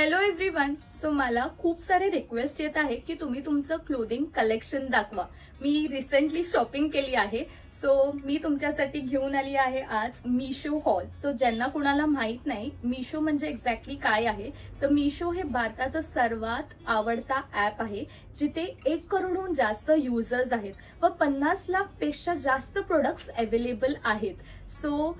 Hello everyone. So मला खूप सारे रिक्वेस्ट येत आहे की तुम्ही तुमचं क्लोथिंग कलेक्शन दाखवा. मी रिसेंटली शॉपिंग केली आहे. सो मी तुमच्यासाठी घेऊन आली आहे आज मीशो हॉल. सो ज्यांना कुणाला माहित नाही मीशो म्हणजे एक्झॅक्टली काय आहे, तर मीशो हे भारताचा सर्वात आवडता ऍप आहे जिथे 1 करोडहून जास्त युजर्स आहेत व 50 लाख पेक्षा जास्त प्रोडक्ट्स अवेलेबल आहेत. सो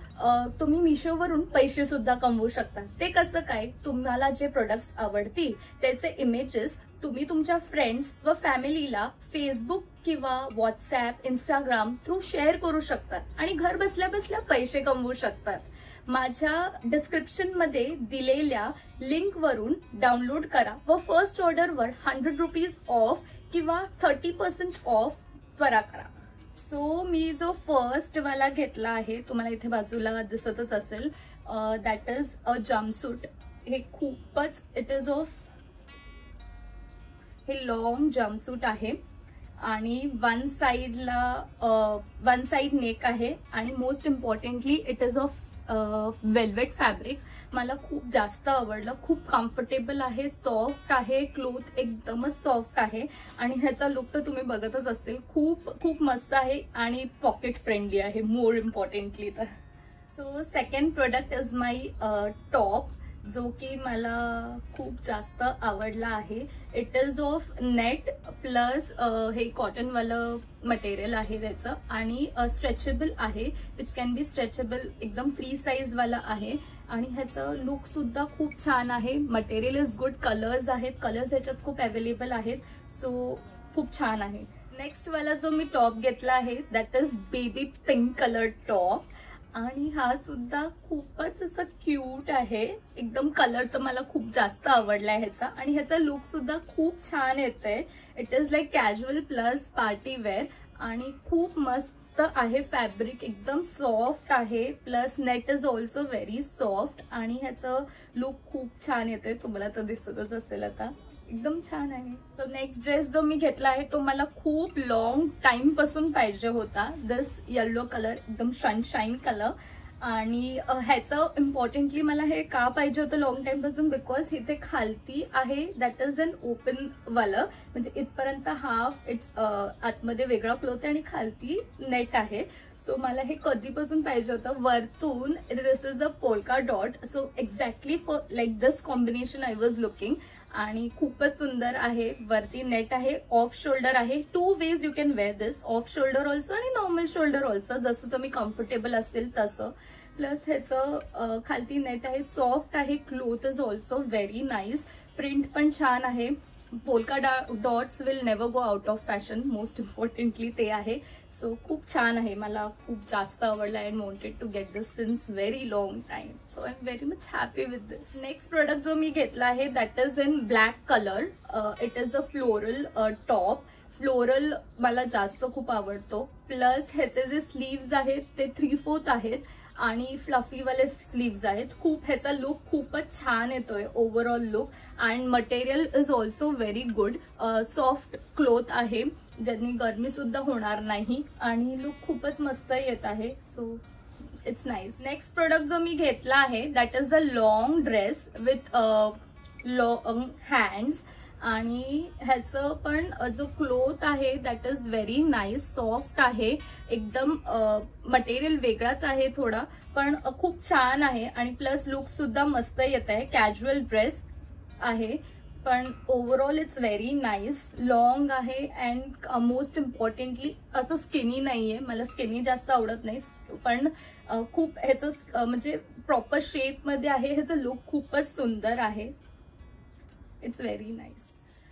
तुम्ही मीशोवरून पैसे सुद्धा कमवू शकता. ते कसं काय? तुम्हाला जे प्रोडक्ट्स आवडतील त्याचे इमेजेस तुम्ही तुमच्या फ्रेंड्स व फॅमिलीला फेसबुक किंवा व्हॉट्सअप, इंस्टाग्राम थ्रू शेअर करू शकतात आणि घर बसल्या बसल्या पैसे कमवू शकतात. माझ्या डिस्क्रिप्शन मध्ये दिलेल्या लिंक वरून डाउनलोड करा व फर्स्ट ऑर्डरवर 100 रुपीज ऑफ किंवा 30% ऑफ त्वरा करा. सो मी जो फर्स्ट वाला घेतला आहे तुम्हाला इथे बाजूला दिसतच असेल, दॅट इज अ जम्पसूट. हे खूपच इट इज ऑफ हे लॉंग जम्पसूट आहे आणि वन साइड नेक आहे आणि most importantly it is of velvet fabric. मला खूप जास्त आवडलं. खूप कम्फर्टेबल आहे, सॉफ्ट आहे, क्लोथ एकदमच सॉफ्ट आहे आणि ह्याचा लुक तर तुम्ही बघतच असेल. खूप खूप मस्त आहे आणि पॉकेट फ्रेंडली आहे मोर इम्पॉर्टंटली. तर so second product is my top जो की मला खूप जास्त आवडला आहे. It is of net plus हे कॉटनवालं मटेरियल आहे त्याचं आणि स्ट्रेचेबल आहे, विच कॅन बी स्ट्रेचेबल. एकदम फ्री साईज वाला आहे आणि ह्याचं लुक सुद्धा खूप छान आहे. Material is good. कलर्स आहेत, कलर्स ह्याच्यात खूप अवेलेबल आहेत. सो खूप छान आहे. नेक्स्ट वाला जो मी टॉप घेतला आहे that is baby pink colour top आणि हा सुद्धा खूपच असं क्यूट आहे. एकदम कलर तर मला खूप जास्त आवडलाय ह्याचा आणि ह्याचा लुक सुद्धा खूप छान येतोय. It is like casual plus party wear आणि खूप मस्त आहे. फॅब्रिक एकदम सॉफ्ट आहे plus net is also very soft आणि ह्याचं लुक खूप छान येतोय. तुम्हाला तर दिसतच असेल आता. एकदम छान आहे. सो नेक्स्ट ड्रेस जो मी घेतला आहे तो मला खूप लॉंग टाइम पासून पाहिजे होता. दिस येलो कलर, एकदम सनशाईन कलर आणि ह्याचं इम्पॉर्टंटली मला हे का पाहिजे होतं लॉंग टाइम पासून, बिकॉज इथे खालती आहे दॅट इज अन ओपन वालं, म्हणजे इथपर्यंत हाफ इट्स आतमध्ये वेगळा क्लोथ आहे आणि खालती नेट आहे. सो मला हे कधीपासून पाहिजे होतं. वरतून this is a polka dot. So exactly for like this combination I was looking आणि खूपच सुंदर आहे. वरती नेट आहे, ऑफ शोल्डर आहे. 2 ways you can wear this, off shoulder also आणि नॉर्मल शोल्डर ऑल्सो, जसं तुम्ही कम्फर्टेबल असतील तसं. प्लस ह्याचं खालती नेट आहे, सॉफ्ट आहे. Cloth is also very nice. Print पण छान आहे. Polka dots will never go out of fashion, most importantly ते आहे. सो खूप छान आहे. मला खूप जास्त आवडलं and wanted to get this since very long time. So I am very much happy with this. Next product जो मी घेतला आहे that is in black colour. It is a floral top. Floral मला जास्त खूप आवडतो. प्लस ह्याचे जे स्लीव्ज आहेत ते 3/4 आहेत आणि फ्लफीवाले स्लीव्ज आहेत. खूप ह्याचा लुक खूपच छान येतोय overall look and material is also very good. Soft cloth आहे ज्यांनी गरमी सुद्धा होणार नाही आणि लुक खूपच मस्त येत आहे. So it's nice. Next product जो मी घेतला आहे that is a long dress with long hands आणि ह्याचं पण जो क्लोथ आहे that is very nice. Soft आहे एकदम. मटेरियल वेगळाच आहे थोडा पण खूप छान आहे आणि प्लस लुक सुद्धा मस्त येत आहे. कॅज्युअल ड्रेस आहे पण overall it's very nice. Long आहे अँड मोस्ट इम्पॉर्टंटली असं स्किनी नाहीये. मला स्किनी जास्त आवडत नाही पण खूप ह्याचं म्हणजे प्रॉपर शेप मध्ये आहे. ह्याचं लुक खूपच सुंदर आहे. It's very nice.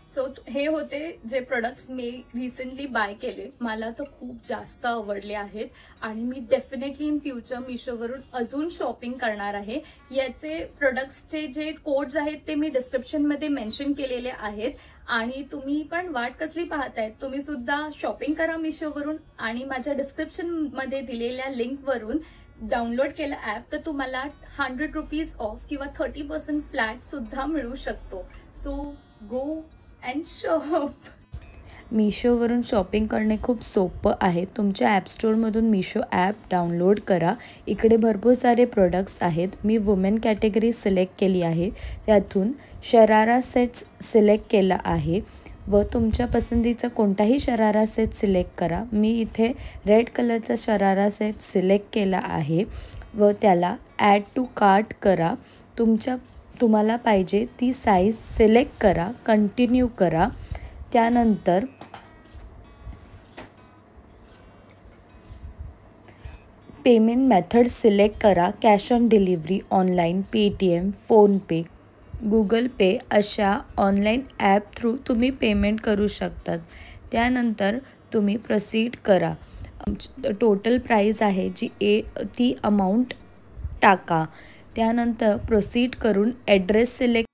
सो हे होते जे प्रोडक्ट्स मी रिसेंटली बाय केले. मला तर खूप जास्त आवडले आहेत आणि मी डेफिनेटली इन फ्युचर मीशोवरून अजून शॉपिंग करणार आहे. याचे प्रोडक्ट्सचे जे कोड्स आहेत ते मी डिस्क्रिप्शनमध्ये मेन्शन केलेले आहेत आणि तुम्ही पण वाट कसली पाहतायत, तुम्ही सुद्धा शॉपिंग करा मीशोवरून आणि माझ्या डिस्क्रिप्शनमध्ये दिलेल्या लिंकवरून डाउनलोड केलं ऍप तर तुम्हाला 100 रुपीज ऑफ किंवा 30% फ्लॅट सुद्धा मिळू शकतो. So go and shop. मिशोवरून शॉपिंग करणे खूप सोपं आहे. तुमच्या ॲप स्टोअरमधून मिशो ॲप डाउनलोड करा. इकडे भरपूर सारे प्रोडक्ट्स आहेत. मी वुमेन कॅटेगरी सिलेक्ट केली आहे. त्यातून शरारा सेट्स सिलेक्ट केला आहे व तुमच्या पसंतीचा कोणताही शरारा सेट सिलेक्ट करा. मी इथे रेड कलरचा शरारा सेट सिलेक्ट केला आहे व त्याला ॲड टू कार्ट करा. तुम्हाला पाहिजे ती साईज सिलेक्ट करा, कंटिन्यू करा. त्यानंतर पेमेंट मेथड सिलेक्ट करा. Cash on delivery, online, Paytm, PhonePe, Google Pay अशा ऑनलाईन ॲप थ्रू तुम्ही पेमेंट करू शकतात. त्यानंतर तुम्ही प्रोसीड करा. टोटल प्राईस आहे ती अमाऊंट टाका. त्यानंतर प्रोसीड करून ॲड्रेस सिलेक्ट